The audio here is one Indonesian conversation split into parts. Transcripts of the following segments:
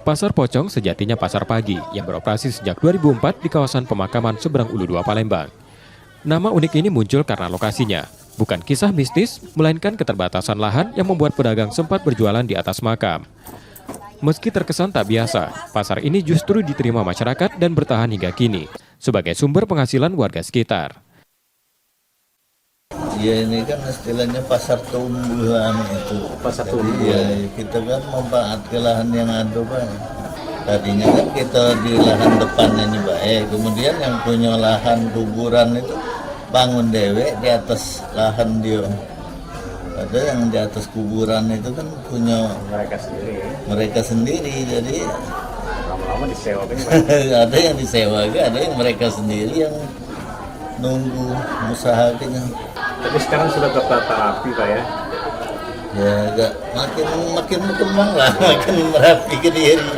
Pasar Pocong sejatinya pasar pagi yang beroperasi sejak 2004 di kawasan pemakaman Seberang Ulu 2 Palembang. Nama unik ini muncul karena lokasinya, bukan kisah mistis, melainkan keterbatasan lahan yang membuat pedagang sempat berjualan di atas makam. Meski terkesan tak biasa, pasar ini justru diterima masyarakat dan bertahan hingga kini sebagai sumber penghasilan warga sekitar. Ya ini kan istilahnya pasar tumbuhan itu. Pasar tumbuhan. Ya kita kan memanfaatkan lahan yang ada Pak. Tadinya kan kita di lahan depan ini baik. Kemudian yang punya lahan kuburan itu bangun dewek di atas lahan dia. Ada yang di atas kuburan itu kan punya mereka sendiri. Jadi Lama-lama disewa kan. ada yang disewa, ada yang mereka sendiri yang nunggu usahanya. Tapi sekarang sudah tertata rapi Pak ya. Ya agak makin berkembang lah, makin merapi ke diri.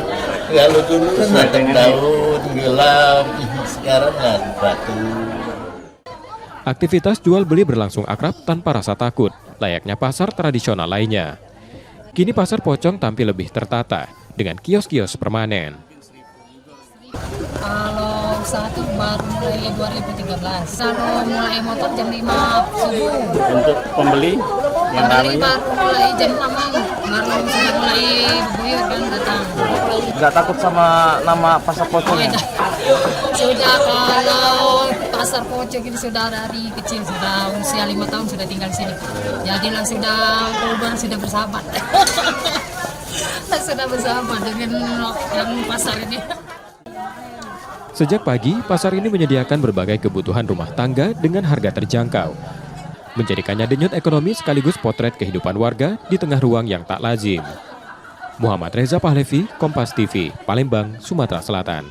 Kalau dulu kan datang daun, gelap, sekarang lah batu. Aktivitas jual beli berlangsung akrab tanpa rasa takut, layaknya pasar tradisional lainnya. Kini pasar Pocong tampil lebih tertata dengan kios-kios permanen. Kalau usaha itu baru mulai 2013. Kalau mulai motor jam 5 subuh. Untuk pembeli yang Pembeli ramainya baru mulai jam 6, baru sudah mulai buyur kan datang. nggak takut sama nama pasar Pocong ya? Sudah kalau pasar Pocong ini sudah dari kecil, sudah usia 5 tahun sudah tinggal di sini. Jadi lah sudah keluar sudah bersahabat. Sudah bersahabat dengan yang pasar ini. Sejak pagi, pasar ini menyediakan berbagai kebutuhan rumah tangga dengan harga terjangkau. Menjadikannya denyut ekonomi sekaligus potret kehidupan warga di tengah ruang yang tak lazim. Muhammad Reza Pahlevi, Kompas TV, Palembang, Sumatera Selatan.